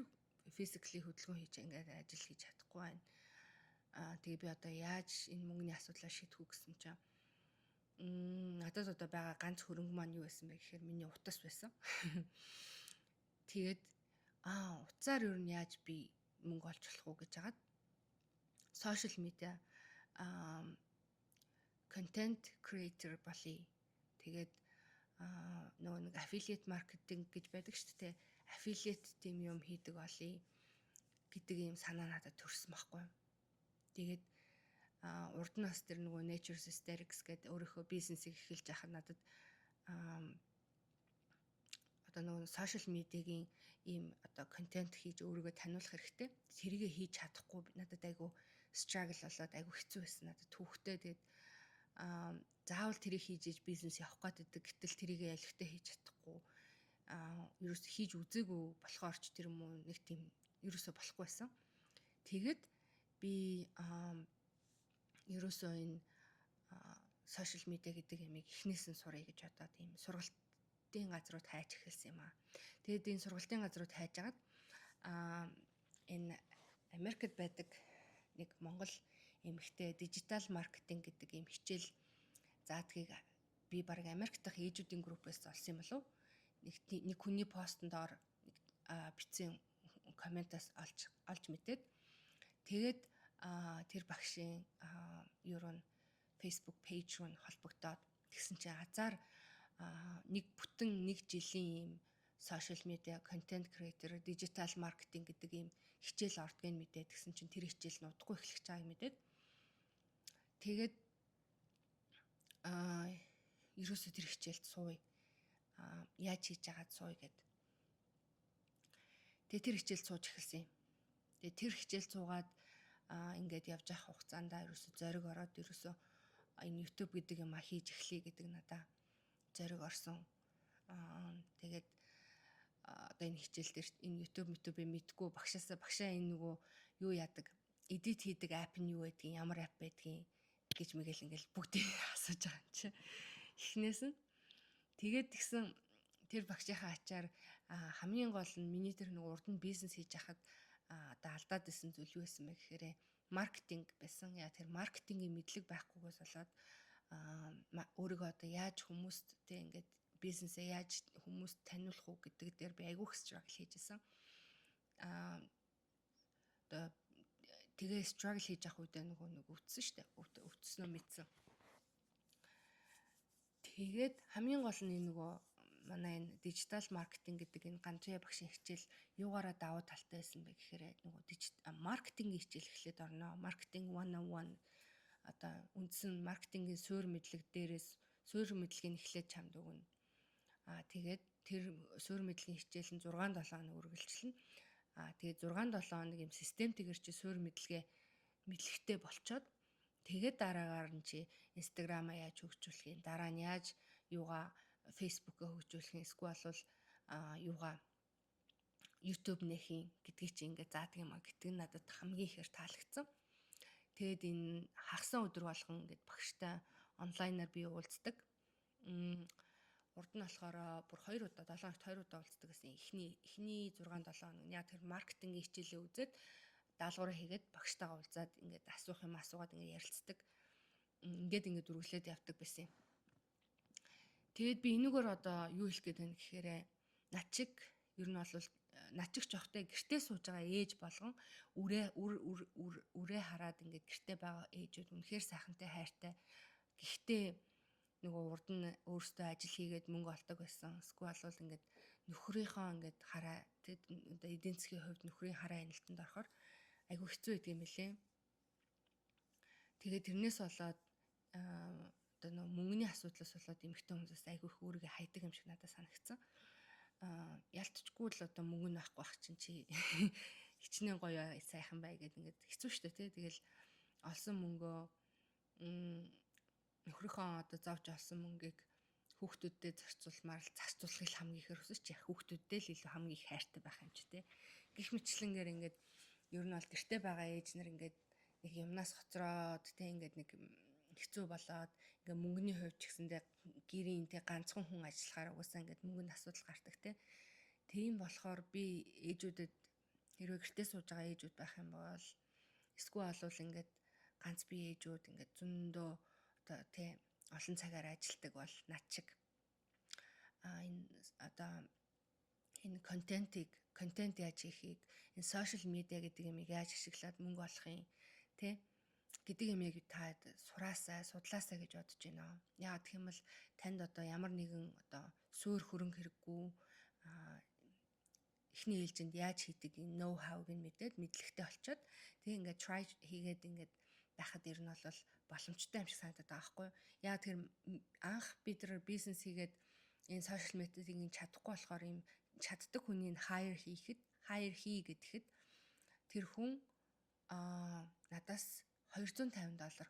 физикли хөдөлгөөн хийж ингээд ажил хийж чадахгүй байна. Тэгээ би одоо яаж энэ мөнгөний асуудлаа шийдэх үү гэсэн чинь надад одоо байгаа ганц хөрөнгө маань юу байсан бэ гэхээр миний утас байсан. Тэгээд утсаар юу нь яаж би мөнгө олж болох уу гэж хагаад social media content creator болъё. Тэгээд нөгөө нэг affiliate marketing гэж байдаг шүү дээ. Affiliate тийм юм хийдэг болъё гэдэг ийм санаа надад төрсөн байхгүй. Тэгээд урд нь бас тэр нөгөө Nature's Aesthetics гэдэг өөрийнхөө бизнесийг эхэлж байхад надад одоо нөгөө сошиал медиагийн ийм одоо контент хийж өөрийгөө таниулах хэрэгтэй. Тэрийгэ хийж чадахгүй надад айгу struggle болоод айгу хэцүү байсан надад түүхтэй. Тэгээд заавал тэрийг хийж иж бизнес явах гэдэг. Гэтэл тэрийгэ ялхтаа хийж чадахгүй. Ерөөс хийж үзээгүй болохоор ч тэр юм уу нэг тийм ерөөсөө болохгүй байсан. Тэгээд би ерөөсөө энэ сошиал медиа гэдэг ямиг эхнээс нь сурах гэж бодоод ийм сургалтын газрууд хайж эхэлсэн юм аа. Тэгээд энэ сургалтын газрууд хайж агаад энэ Америкт байдаг нэг Монгол эмэгтэй дижитал маркетинг гэдэг ийм хичээл заадгийг би баг Америкт дах ээжүүдийн группээс олсон юм болов. Нэг хүний постн доор бичсэн комментаас олж мэдээд тэгээд тэр багшийн ерөн Facebook пэйж руу холбогдоод тэгсэн чинь азар нэг бүтэн нэг жилийн ийм сошиал медиа контент креатор дижитал маркетинг гэдэг ийм хичээл ордгийг мэдээд тэгсэн чинь тэр хичээл нь удахгүй эхлэх чааг мэдээд тэгээд ерөөсөө тэр хичээлд сууя яаж хийж агаад сууя гэд. Тэгээд тэр хичээлд сууж эхэлсэн юм. Тэгээд тэр хичээлд суугаад ингээд явж явах хугацаанд ерөөсөө зориг ороод ерөөсөө энэ YouTube гэдэг юм хийж эхлэе гэдэг надаа зориг орсон. Тэгээд одоо энэ хичээл дээр энэ YouTube-ийг мэдгүй багшаа энэ нөгөө юу яадаг эдит хийдэг апп нь юу байдгийг ямар апп байдгийг гэж мэгэл ингээл бүгдийг асууж байгаа юм чи. Эхнээс нь тэгээд тэгсэн тэр багшийнхаа ачаар хамгийн гол нь миний тэр нэг урд нь бизнес хийж хахад одоо алдаад исэн зүйл юу байсан бэ гэхээр маркетинг байсан. Яа тэр маркетингийн мэдлэг байхгүйгээс болоод өөрийгөө одоо яаж хүмүүст тэг ингээд бизнесээ яаж хүмүүст таниулах уу гэдэг дээр би айгүйх struggle хийжсэн. Одоо тэгээ struggle хийж явах үедээ нөгөө нэг өвдсөн штэ. Өвдснөө мэдсэн. Тэгээд хамгийн гол нь нөгөө манай энэ дижитал маркетинг гэдэг энэ ганцхан багшийн хичээл юугаараа давуу талтай байсан бэ гэхээр нөгөө маркетингийн хичээл эхлээд орно. Маркетинг 101 одоо үндсэн маркетингийн суурь мэдлэг дээрээс суурь мэдлэгийг эхлээд чамд өгнө. Тэгээд тэр суурь мэдлэгийн хичээл нь 6-7 хоног үргэлжилнэ. Тэгээд 6-7 хоног юм системтэйгэр чи суурь мэдлэгээ мэдлэгтэй болчоод тэгээд дараагаар нь чи Instagram-а яаж хөгжүүлэх юм, дараа нь яаж юугаа Facebook-өө хөгжүүлэх юм, эсвэл бол юугаа YouTube нэхийн гэдгийг чи ингээд заадаг юм а гэдэг нь надад хамгийн ихээр таалагдсан. Тэгээд энэ хагасан өдөр болгон ингээд багштай онлайнаар би уулздаг. Урд нь болохоор бүр 2 удаа 7 хоногт 2 удаа уулздаг гэсэн. Эхний 6-7 хоног яг тэр маркетингийн хичээлээ үзээд даалгавраа хийгээд багштайгаа уулзаад ингээд асуух юм асуугаад ингээд ярилцдаг. Ингээд үргэлжлээд явдаг байсан юм. Тэгээд би энэгээр одоо юу хэлэх гээд байна гэхээр над чиг ер нь бол над чиг жоохтой гэртээ сууж байгаа ээж болгон үрээ хараад ингээд гэртээ байгаа ээжүүд үнэхээр сайхантай хайртай. Гэхдээ нөгөө урд нь өөртөө ажил хийгээд мөнгө олдог байсан. Эсвэл бол ингээд нөхрийнхөө ингээд хараа тэгэд одоо эдийн засгийн хувьд нөхрийн хараа хяналтанд орохоор айгүй хэцүү байдаг юм билээ. Тэгээд тэрнээс болоод одоо нөгөө мөнгөний асуудлаас болоод эмэгтэй хүмүүсээс айгүй их өөрийгөө хайдаг юм шиг надад санагдсан. Ялтчгүй л одоо мөнгө нь авахгүй байх чинь чи хичнээн гоё сайхан бай гэдэг ингээд хэцүү шттэ тий. Тэгэл олсон мөнгөө нөхрийнхөө одоо зовж олсон мөнгийг хүүхдүүддээ зарцуулахыг хамгийн ихээр хүсэж яах хүүхдүүддээ л илүү хамгийн их хайртай байх юм чи тий. Гэх мэтлэнгээр ингээд ер нь бол гэртээ байгаа ээж нар ингээд нэг юмнаас хоцроод тий ингээд нэг хэцүү болоод ингээ мөнгөний хувьд ч гэсэндээ гэрийн тэ ганцхан хүн ажиллахаар угаасаа ингээд мөнгөнд асуудал гардаг те. Тийм болохоор би ээжүүдэд хэрвээ гэртээ сууж байгаа ээжүүд байх юм бол эсвэл олвол ингээд ганц бие ээжүүд ингээд зөндөө одоо тэ олон цагаар ажилладаг бол над чиг энэ одоо энэ контент яаж хийхийг энэ сошиал медиа гэдэг юмыг яаж ашиглаад мөнгө олох юм те гэдэг юм яг та сураасаа судлаасаа гэж бодож байна. Яагаад гэх юм бол танд одоо ямар нэгэн одоо суур хөрөнгө хэрэггүй эхний ээлжинд яаж хийдэг энэ ноу хауг нь мэдээд мэдлэгтэй олцоод тэг ингээд try хийгээд ингээд байхад ер нь бол боломжтой юм шиг санагдаад байгаа байхгүй юу. Яг тэр анх бид нар бизнес хийгээд энэ сошиал медиагийн чадахгүй болохоор юм чаддаг хүний хайр хий гэхэд тэр хүн надаас $250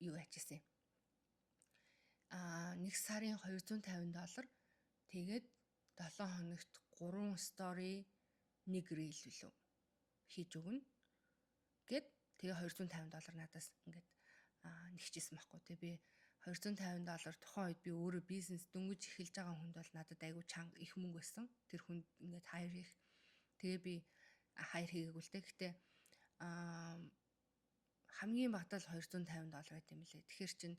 юу ачижсэн. Нэг сарын $250 тэгээд 7 хоногт 3 стори 1 рeel билүү хийж өгнө гэд тэгээ $250 надаас ингээд нэгчээсэн байхгүй. Тэгээ би $250 тухайн үед би өөрөө бизнес дөнгөж эхэлж байгаа хүнд бол надад айгүй чанга их мөнгө байсан. Тэр хүнд ингээд хайр хийх. Тэгээ би хайр хийгээгүй л дээ. Гэтэ хамгийн багтаа л $250 байт юм лээ. Тэгэхээр чинь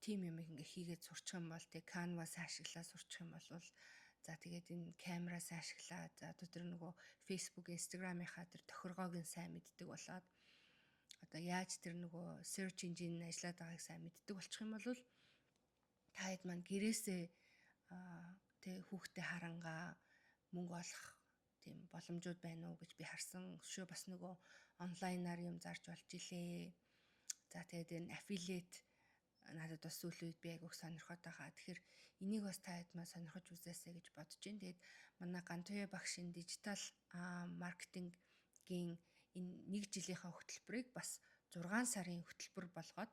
тим юм ингээ хийгээд сурчих юм бол тэг Canvas ашиглаад сурчих юм бол за тэгээд энэ камераас ашиглаад за одоо тэр нөгөө Facebook, Instagram-ийнхаа тэр тохиргоог нь сайн мэддэг болоод одоо яаж тэр нөгөө search engine ажиллаад байгааг сайн мэддэг болчих юм бол та хэд маань гэрээсээ тэг хүүхдээ харангаа мөнгө олох тийм боломжууд байна уу гэж би харсан. Шүү бас нөгөө онлайнаар юм зарж болж илээ. За тэгээд энэ affiliate надад бас сүүлийн үед би айгүйх сонирхоод байгаа. Тэгэхээр энийг бас та хэд маань сонирхож үзээсэй гэж бодож байна. Тэгээд манай Гантуя багшийн дижитал маркетингийн энэ 1 жилийнхаа хөтөлбөрийг бас 6 сарын хөтөлбөр болгоод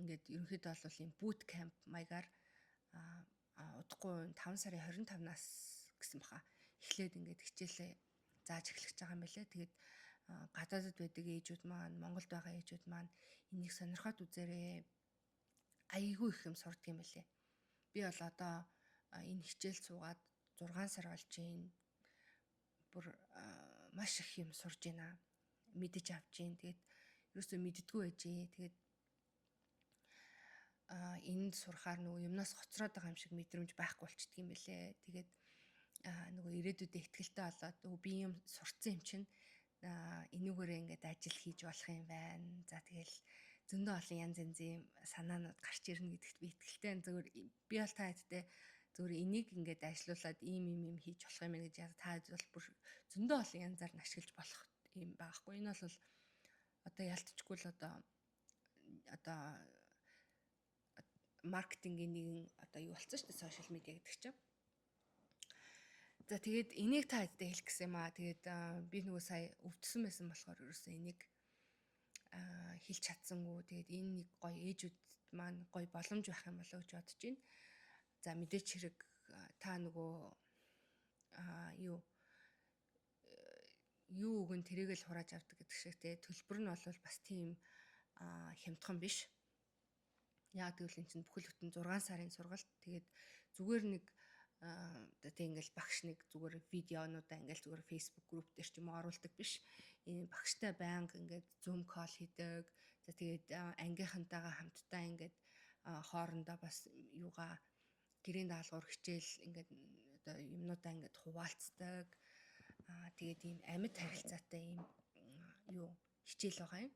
ингээд ерөнхийдөө бол юм boot camp маягаар удахгүй 5 сарын 25-наас гэсэн баха эхлээд ингээд хичээлээ зааж эхлэх гэж байгаа юм байлээ. Тэгээд гадаадд байдаг ээжүүд маань, Монголд байгаа ээжүүд маань энийг сонирхоод үзээрэй. Айгүй их юм сурдаг юм байлээ. Би бол одоо энэ хичээл суугаад 6 сар болж байна. Бүр маш их юм сурж байна. Мэдэж авч байна. Тэгээд ерөөсөө мэддэггүй байжээ. Тэгээд энд сурахаар нөгөө юмнаас хоцроод байгаа юм шиг мэдрэмж байхгүй болчихдөг юм байлээ. Тэгээд нөгөө ирээдүйдээ ихтгэлтэй болоод би юм сурцсан юм чинь энүүгээрээ ингээд ажил хийж болох юм байна. За тэгэл зөндөө олон янз янзын санаанууд гарч ирнэ гэдэгт би итгэлтэй. Зөвхөн би бол та хэдтэй зөвхөн энийг ингээд ажилуулад ийм хийж болох юм гэж яа та бол бүр зөндөө олон янзаар нь ашиглаж болох юм байхгүй. Энэ бол одоо ялтчгүй л одоо маркетингийн нэгэн одоо юу болсон шүү дээ сошиал медиа гэдэг чинь. За тэгээд энийг та хэдтэй хэлэх гэсэн юм аа. Тэгээд би нөгөө сая өвдсөн байсан болохоор ерөөсөө энийг хэлж чадсангүй. Тэгээд энэ нэг гоё ээжүүд маань гоё боломж байх юм болоо гэж бодож байна. За мэдээч хэрэг та нөгөө юу өгөн тэрийг л хурааж авдаг гэдэг шиг те төлбөр нь бол бас тийм хямдхан биш. Яг тэгвэл энэ чинь бүхэл бүтэн 6 сарын сургалт. Тэгээд зүгээр нэг одоо ингээл багш нэг зүгээр видеонуудаа ингээл зүгээр Facebook group дээр ч юм уу оруулдаг биш. Энэ багштай байнга ингээд Zoom call хийдэг. За тэгээд ангийнхантайгаа хамтдаа ингээд хоорондоо бас юугаа гэрийн даалгавар хичээл ингээд одоо юмнуудаа ингээд хуваалцдаг. Тэгээд ийм амьд харилцаатай ийм хичээл байгаа юм.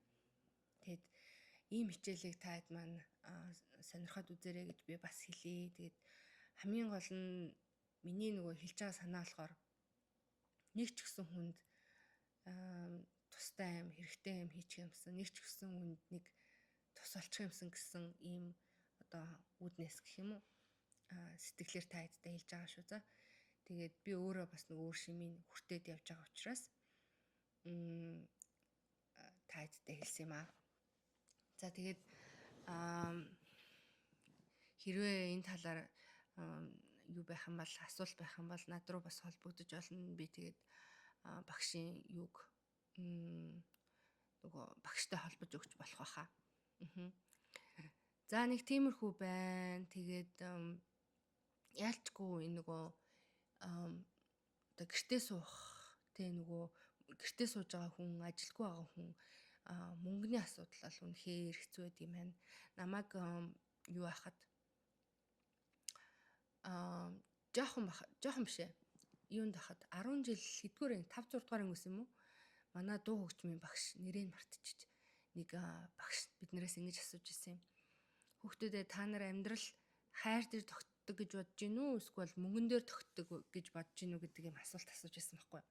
Тэгээд ийм хичээлийг та хэд маань сонирхоод үзээрэй гэж би бас хэлье. Тэгээд хамгийн гол нь миний нөгөө хэлж байгаа санаа болохоор нэг ч гэсэн хүнд тустай юм хэрэгтэй юм хийчих юмсан, нэг ч гэсэн хүнд нэг тус олчих юмсан гэсэн ийм одоо үднэс гэх юм уу сэтгэлээр та хэдтэй хэлж байгаа шүү за. Тэгээд би өөрөө бас нэг өөр шимийн хүртээд явж байгаа учраас та хэдтэй хэлсэн юм аа. За тэгээд хэрвээ энэ талаар юу байх юм бол асуулт байх юм бол над руу бас холбогдож олно. Би тэгээд багшийн юг нөгөө багштай холбож өгч болох байхаа. За нэг тиймэрхүү байна. Тэгээд яалчгүй энэ нөгөө одоо гэртээ суух тэ нөгөө гэртээ сууж байгаа хүн, ажилгүй байгаа хүн мөнгөний асуудал бол үнэхээр хэцүү байд юм байна. Намайг юу ахад жоохон биш ээ. Юунд ахад 10 жил хэдгээр 5 6 дугаар ангис юм уу? Манай дуу хөгжмийн багш нэрийг мартчихж нэг багш биднээс ингэж асууж ирсэн юм. Хүүхдүүдээ та нар амьдрал хайр дээр тогтдог гэж бодож гин үү? Эсвэл мөнгөн дээр тогтдог гэж бодож гин үү гэдэг юм асуулт асууж ирсэн байхгүй юу?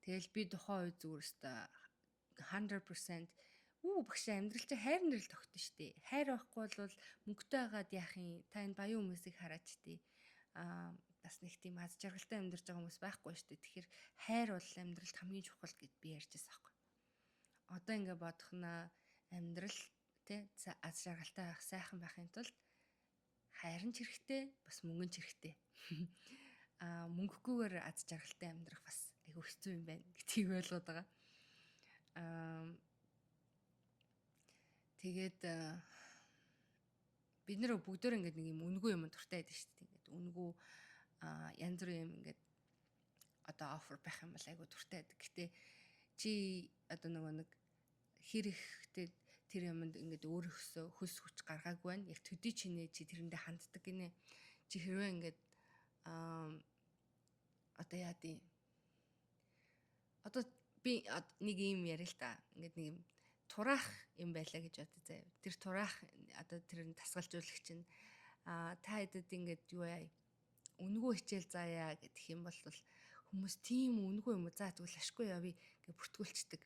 Тэгэл би тухайн үед зүгээр өстө 100% багш амьдрал чи хайр нэрэл тогтно штэ. Хайр байхгүй бол мөнгөтэй байгаад яах юм? Та энэ баян хүмүүсийг хараач тий. Бас нэг тийм аз жаргалтай амьдарч байгаа хүмүүс байхгүй штэ. Тэгэхээр хайр бол амьдралд хамгийн чухал гэд би ярьж байсан байхгүй. Одоо ингээ бодохноо амьдрал тий аз жаргалтай байх, сайхан байхын тулд хайр нь ч хэрэгтэй, бас мөнгө нь ч хэрэгтэй. Мөнгөгүйгээр аз жаргалтай амьдрах бас айгүй хэцүү юм байна гэдгийг ойлгоод байгаа. Тэгээд бид нэр бүгдөө ингээд нэг юм үнгүй юм дуртай байдаг шүү дээ. Ингээд үнгүй янз бүрийн юм ингээд одоо офер байх юм бол айгүй дуртай байдаг. Гэтэ чи одоо нэг хэр ихтэй тэр юмд ингээд өөрөөсөө хөс хүч гаргаагүй байна. Яг төдий чинээ чи тэрэндээ ханддаг гинэ. Чи хэрвээ ингээд одоо яа дий. Одоо би нэг юм яриа л та. Ингээд нэг юм тураах юм байлаа гэж бодъё заяа. Тэр тураах одоо тэр тасгалжуулагч нь та хэдэд ингээд юу яа үнгүй хичээл заая гэдэг юм бол хүмүүс тийм үнгүй юм за тэгвэл ашгүй явъя гэж бүртгүүлцдэг.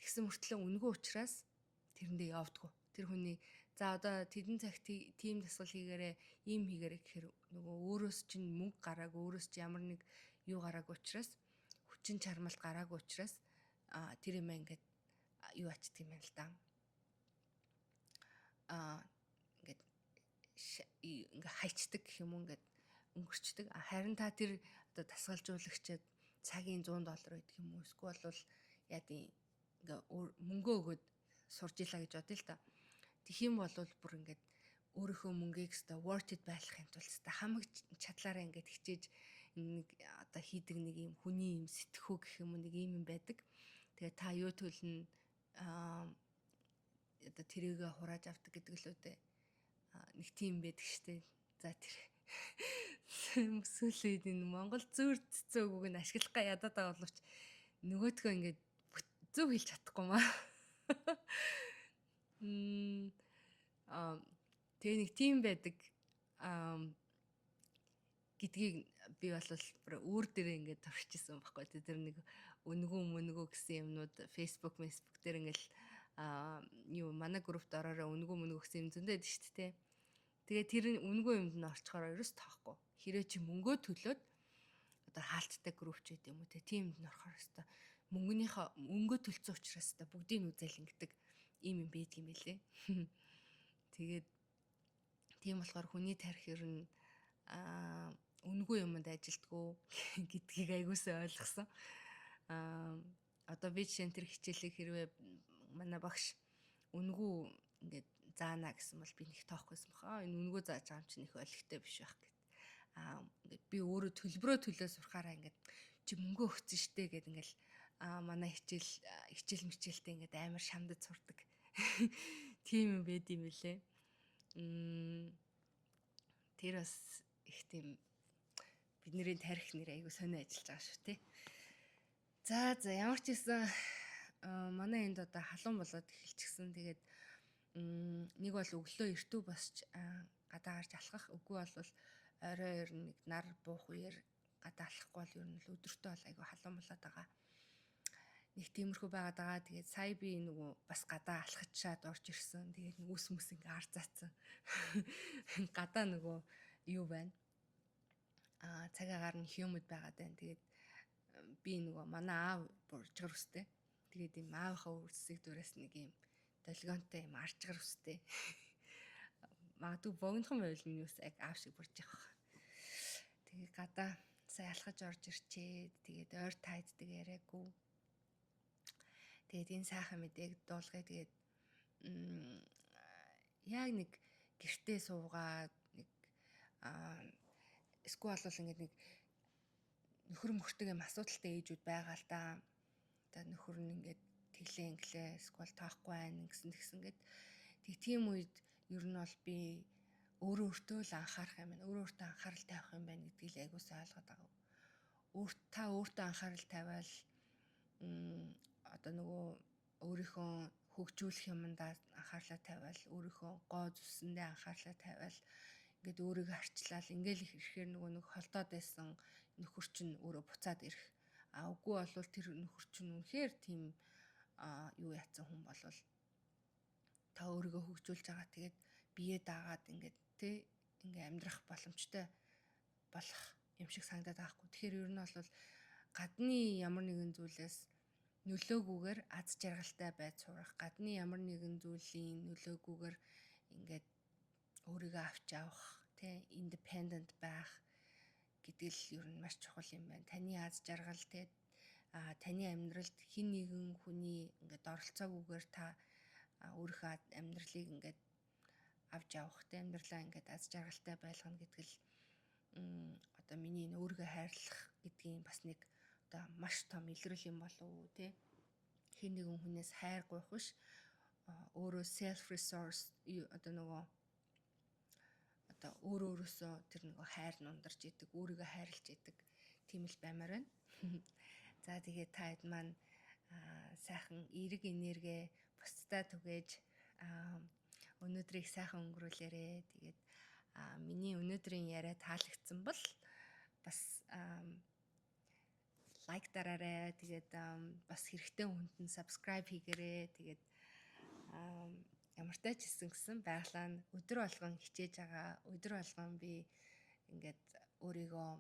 Тэгсэн мөртлөө үнгүй учраас тэрэндээ явдггүй. Тэр хүний за одоо тэдэн цагт тийм дасгал хийгээрээ ийм хийгээрээ гэхээр нөгөө өөрөөс чинь мөнгө гараагүй өөрөөс чинь ямар нэг юу гараагүй учраас хүчин чармалт гараагүй учраас тэр юм ингээд юу ачдаг юм байна л да. Ингээд хайчдаг гэх юм уу ингээд өнгөрчдөг. Харин та тэр одоо дасгалжуулагчид цагийн $100 байдаг юм уу? Эсвэл бол яа дий ингээ мөнгөө өгөөд сурж илаа гэж бодъё л та. Тэгэх юм бол бүр ингээд өөрийнхөө мөнгийг өстой worth it байлгахын тулд өстой хамаг чадлаараа ингээд хичээж нэг одоо хийдэг нэг юм хүний юм сэтгхүү гэх юм уу нэг юм байдаг. Тэгээ та юу төлнө одоо тэрийгэ хурааж авдаг гэдэг л үү. Нэг тийм байдаг штэ. За тэр сүүлийн үед энэ Монгол зөөр цэцөөгүйг нь ашиглах га ядаад байгаа боловч нөгөөдгөө ингээд зөв хэлж чадахгүй маа. Тэгээ нэг тийм байдаг гэдгийг би бол өөр дээрээ ингээд туршижсэн байхгүй. Тэр нэг үнгүү гэсэн юмнууд Facebook дээр ингээл юу манай группт ороорой үнгүү гэсэн юм зөндөө байдаг шүү дээ. Тэгээ тэр үнгүү юмд нь орчхоор ерөөс тоохгүй. Хэрэг чи мөнгөө төлөөд одоо хаалттай групп ч гэдэг юм уу те тиймд нь орохоор өстой мөнгөө төлцсөн учраас өстой бүгдийг нь үзэл ингэдэг ийм юм байдаг юм билэ. Тэгээд тийм болохоор хүний тарих ер нь үнгүй юмд ажилтгүй гэдгийг аягуулсаа ойлгосон. Одоо би жишээ нь тэр хичээлийг хэрвээ манай багш үнгүй ингээд заана гэсэн бол би нэг тоохгүйсэн баха. Энэ үнгүй зааж байгаа юм чинь их ойлгохтой биш байх гэд. Ингээд би өөрөө төлбөрөө төлөө сурахаараа ингээд чи мөнгө өгсөн штэ гэд ингээл манай хичээл мичээлтэй ингээд амар шамдад сурдаг. Тийм юм байд юм билэ. Тэр бас их тийм бидний тарих нэр айгу сонио ажиллаж байгаа шүү тий. За ямар ч хэлсэн манай энд одоо халуун болоод эхэлчихсэн. Тэгээд нэг бол өглөө эртүү босч гадаа гарч алхах, үгүй бол орой ер нь нэг нар буух үеэр гадаа алхахгүй бол ер нь л өдөртөө бол айгу халуун болоод байгаа. Нэг тиймэрхүү байгаад байгаа. Тэгээд сая би нөгөө бас гадаа алхачаад орж ирсэн. Тэгээд нүс ингээ ар заацсан. Гадаа нөгөө юу байна? Цагаагаар нь humid байгаад байна. Тэгээд би нөгөө манай аав буржгар үстэй. Тэгээд ийм аавынхаа үрсийг дүүрээс нэг ийм долгионтой ийм арчгар үстэй. Магадгүй богинохон байвал миний үс яг аав шиг бурж явах. Тэгээд гадаа сая алхаж орж ирчээ. Тэгээд ойр тайддаг яриаггүй. Тэгээд энэ сайхан мэдээг дуулгая. Тэгээд яг нэг гэртээ суугаад нэг эсвэл бол ингээд нэг нөхөр мөртөг юм асуудалтай ээжүүд байгаа л да. Одоо нөхөр нь ингээд тэглээ инглээ эсвэл тоохгүй байна гэсэн ингээд тэг тийм үед ер нь бол би өөрөө өөртөө л анхаарах юм байна. Өөрөө өөртөө анхаарал тавих юм байна гэдгийг л айгуусаа ойлгоод байгаа. Өөртөө анхаарал тавиал одоо нөгөө өөрийнхөө хөгжүүлэх юмдаа анхаарлаа тавиал өөрийнхөө гоо зүсэндээ анхаарлаа тавиал ингээд өөрийгөө арчлал ингээл ирэхээр нөгөө нэг холдоод байсан нөхөр чинь өөрөө буцаад ирэх. Үгүй болвол тэр нөхөр чинь үнэхээр тийм юу яатсан хүн болвол та өөрийгөө хөгжүүлж байгаа. Тэгээд бие даагаад ингээд ингээ амьдрах боломжтой болох юм шиг санагдаад байгаа хгүй. Тэгэхээр ер нь бол гадны ямар нэгэн зүйлээс нөлөөгүйгээр аз жаргалтай байж сурах, гадны ямар нэгэн зүйлийн нөлөөгүйгээр ингээд өөрийгөө авч явах, independent байх гэдэг л ер нь маш чухал юм байна. Таны аз жаргал таны амьдралд хэн нэгэн хүний ингээд оролцоогүйгээр та өөрийнхөө амьдралыг ингээд авч явах, амьдралаа ингээд аз жаргалтай байлгана гэдэг л одоо миний энэ өөрийгөө хайрлах гэдгийн бас нэг одоо маш том илрэл юм болов уу хэн нэгэн хүнээс хайр гуйх биш өөрөө self resource одоо нөгөө одоо өөрөөсөө тэр нөгөө хайр нундарч идэг, өөрийгөө хайрлж идэг тийм л баймаар байна. За тэгээд та хэд маань сайхан эерэг энерги бусдаа түгээж өнөөдрийг сайхан өнгөрүүлээрэ. Тэгээд миний өнөөдрийн яриа таалагдсан бол бас лайк дараарай. Тэгээд бас хэрэгтэй хүнд нь subscribe хийгээрэй. Тэгээд ямар ч гэсэн байглаа нь өдөр болгон хичээж байгаа. Өдөр болгон би ингээд өөрийгөө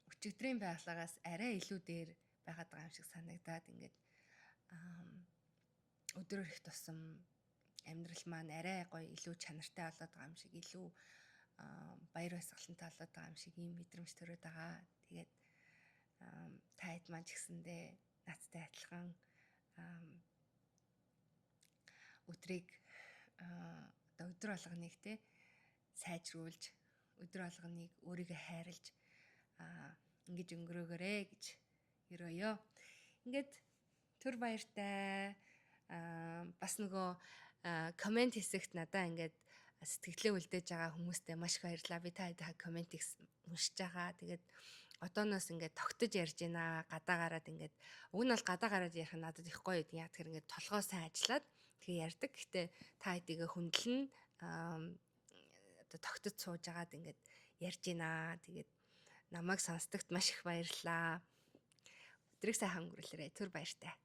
өчигдрийн байгалагаас арай илүү дээр байгаад байгаа юм шиг санагдаад ингээд өдрөөр их тусам амьдрал маань арай гоё илүү чанартай болоод байгаа юм шиг, илүү баяр баясгалантай болоод байгаа юм шиг ийм мэдрэмж төрөөд байгаа. Тэгээд та хэд маань ч гэсэндээ надтай адилхан өдрийг одоо өдөр болгоныг сайжруулж, өдөр болгоныг өөрийгөө хайрлж ингэж өнгөрөөгөөрэй гэж ерөөё. Ингээд түр баяртай бас нөгөө комент хэсэгт надаа ингээд сэтгэлээ үлдээж байгаа хүмүүстээ маш их баярлалаа. Би та хэдийн коммент уншиж байгаа. Тэгээд одооноос ингээд тогтож ярьж байна. Гадаа гараад ингээд уг нь бол гадаа гараад ярих нь надад их гоё гэдэг. Яа тэгэхээр ингээд толгой сайн ажиллаад тэгээ ярьдаг. Гэтэ та хэдийгээ хүндлэн одоо тогтож сууж агаад ингээд ярьж байна. Тэгээд намайг сонсдогт маш их баярлалаа. Өдрийг сайхан өнгөрүүлээрэй. Түр баяртай.